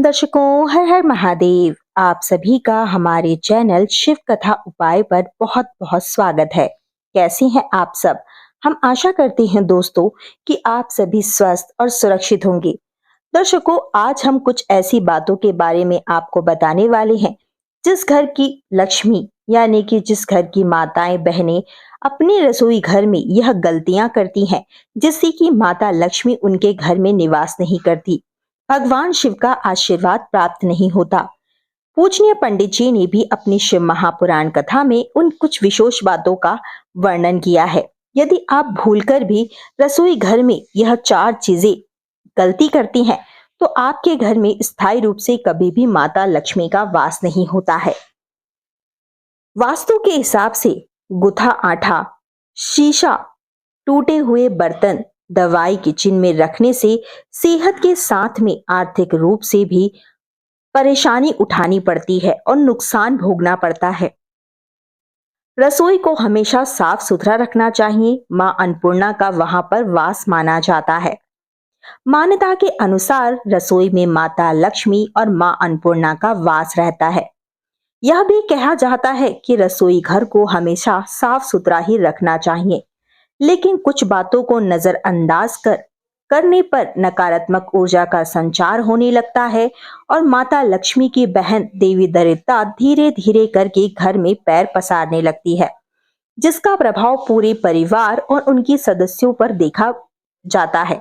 दर्शकों, हर हर महादेव। आप सभी का हमारे चैनल शिव कथा उपाय पर बहुत बहुत स्वागत है। कैसे हैं आप सब? हम आशा करते हैं दोस्तों कि आप सभी स्वस्थ और सुरक्षित होंगे। दर्शकों, आज हम कुछ ऐसी बातों के बारे में आपको बताने वाले हैं जिस घर की लक्ष्मी यानी कि जिस घर की माताएं बहनें अपने रसोई घर में यह गलतियां करती हैं जिससे कि माता लक्ष्मी उनके घर में निवास नहीं करती, भगवान शिव का आशीर्वाद प्राप्त नहीं होता। पूजनीय पंडित जी ने भी अपनी शिव महापुराण कथा में उन कुछ विशेष बातों का वर्णन किया है। यदि आप भूलकर भी रसोई घर में यह चार चीजें गलती करती हैं तो आपके घर में स्थायी रूप से कभी भी माता लक्ष्मी का वास नहीं होता है। वास्तु के हिसाब से गुथा आटा, शीशा, टूटे हुए बर्तन, दवाई किचन में रखने से सेहत के साथ में आर्थिक रूप से भी परेशानी उठानी पड़ती है और नुकसान भोगना पड़ता है। रसोई को हमेशा साफ सुथरा रखना चाहिए। मां अन्नपूर्णा का वहां पर वास माना जाता है। मान्यता के अनुसार रसोई में माता लक्ष्मी और मां अन्नपूर्णा का वास रहता है। यह भी कहा जाता है कि रसोई घर को हमेशा साफ सुथरा ही रखना चाहिए, लेकिन कुछ बातों को नजरअंदाज करने पर नकारात्मक ऊर्जा का संचार होने लगता है और माता लक्ष्मी की बहन देवी दरिद्रता धीरे धीरे करके घर में पैर पसारने लगती है, जिसका प्रभाव पूरे परिवार और उनके सदस्यों पर देखा जाता है।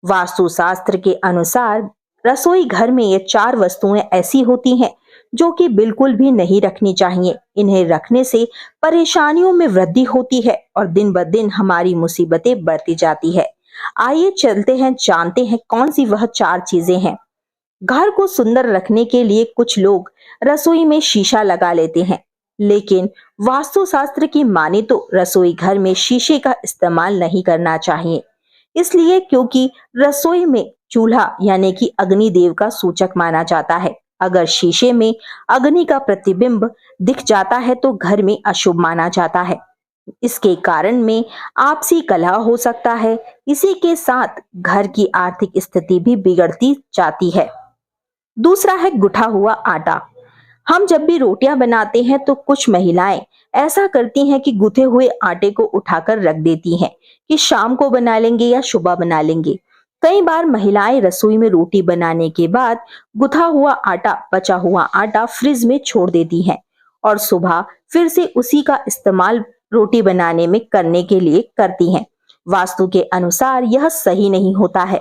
वास्तुशास्त्र के अनुसार रसोई घर में ये चार वस्तुएं ऐसी होती हैं जो कि बिल्कुल भी नहीं रखनी चाहिए। इन्हें रखने से परेशानियों में वृद्धि होती है और दिन ब दिन हमारी मुसीबतें बढ़ती जाती है। आइए चलते हैं, जानते हैं कौन सी वह चार चीजें हैं। घर को सुंदर रखने के लिए कुछ लोग रसोई में शीशा लगा लेते हैं, लेकिन वास्तुशास्त्र की माने तो रसोई घर में शीशे का इस्तेमाल नहीं करना चाहिए। इसलिए क्योंकि रसोई में चूल्हा यानी कि अग्निदेव का सूचक माना जाता है। अगर शीशे में अग्नि का प्रतिबिंब दिख जाता है तो घर में अशुभ माना जाता है। इसके कारण में आपसी कलह हो सकता है। इसी के साथ घर की आर्थिक स्थिति भी बिगड़ती जाती है। दूसरा है गुथा हुआ आटा। हम जब भी रोटियां बनाते हैं तो कुछ महिलाएं ऐसा करती हैं कि गुथे हुए आटे को उठाकर रख देती हैं कि शाम को बना लेंगे या सुबह बना लेंगे। कई बार महिलाएं रसोई में रोटी बनाने के बाद गुथा हुआ आटा, बचा हुआ आटा फ्रिज में छोड़ देती हैं और सुबह फिर से उसी का इस्तेमाल रोटी बनाने में करने के लिए करती हैं। वास्तु के अनुसार यह सही नहीं होता है।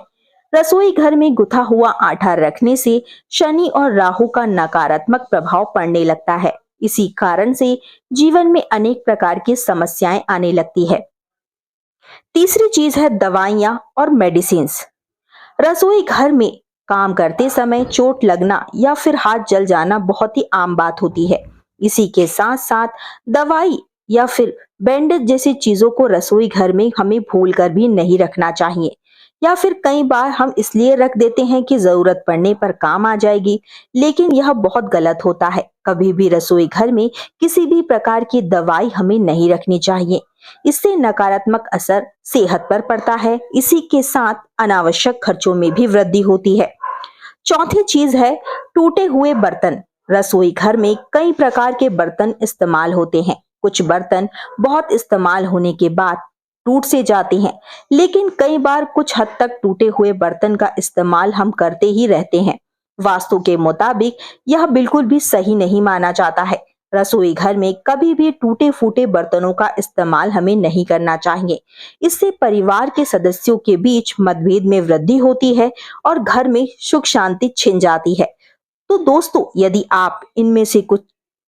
रसोई घर में गुथा हुआ आटा रखने से शनि और राहु का नकारात्मक प्रभाव पड़ने लगता है। इसी कारण से जीवन में अनेक प्रकार की समस्याएं आने लगती है। तीसरी चीज है दवाइयां और मेडिसिन्स। रसोई घर में काम करते समय चोट लगना या फिर हाथ जल जाना बहुत ही आम बात होती है। इसी के साथ साथ दवाई या फिर बैंडेज जैसी चीजों को रसोई घर में हमें भूल कर भी नहीं रखना चाहिए, या फिर कई बार हम इसलिए रख देते हैं कि जरूरत पड़ने पर काम आ जाएगी, लेकिन यह बहुत गलत होता है। कभी भी रसोई घर में किसी भी प्रकार की दवाई हमें नहीं रखनी चाहिए। इससे नकारात्मक असर सेहत पर पड़ता है। इसी के साथ अनावश्यक खर्चों में भी वृद्धि होती है। चौथी चीज है टूटे हुए बर्तन। रसोई घर में कई प्रकार के बर्तन इस्तेमाल होते हैं। कुछ बर्तन बहुत इस्तेमाल होने के बाद टूट से जाते हैं, लेकिन कई बार कुछ हद तक टूटे हुए बर्तन का इस्तेमाल हम करते ही रहते हैं। वास्तु के मुताबिक यह बिल्कुल भी सही नहीं माना जाता है। रसोई घर में कभी भी टूटे फूटे बर्तनों का इस्तेमाल हमें नहीं करना चाहिए। इससे परिवार के सदस्यों के बीच मतभेद में वृद्धि होती है और घर में सुख शांति छिन जाती है। तो दोस्तों, यदि आप इनमें से कुछ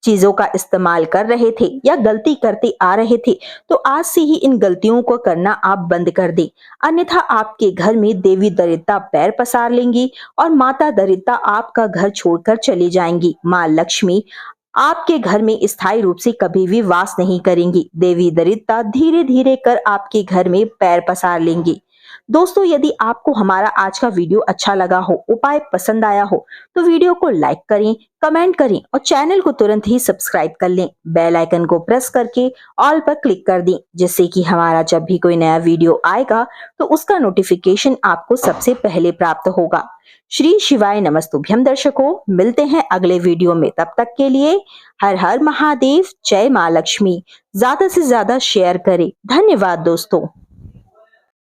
चीजों का इस्तेमाल कर रहे थे या गलती करते आ रहे थे तो आज से ही इन गलतियों को करना आप बंद कर दें, अन्यथा आपके घर में देवी दरिद्रता पैर पसार लेंगी और माता दरिद्रता आपका घर छोड़कर चली जाएंगी। माँ लक्ष्मी आपके घर में स्थायी रूप से कभी भी वास नहीं करेंगी। देवी दरिद्रता धीरे धीरे कर आपके घर में पैर पसार लेंगी। दोस्तों, यदि आपको हमारा आज का वीडियो अच्छा लगा हो, उपाय पसंद आया हो, तो वीडियो को लाइक करें, कमेंट करें और चैनल को तुरंत ही सब्सक्राइब कर लें। बेल आइकन को प्रेस करके ऑल पर क्लिक कर दें, जिससे कि हमारा जब भी कोई नया वीडियो आएगा तो उसका नोटिफिकेशन आपको सबसे पहले प्राप्त होगा। श्री शिवाय नमस्तुभ्यम दर्शकों, मिलते हैं अगले वीडियो में। तब तक के लिए हर हर महादेव, जय माँ लक्ष्मी। ज्यादा से ज्यादा शेयर करें। धन्यवाद दोस्तों।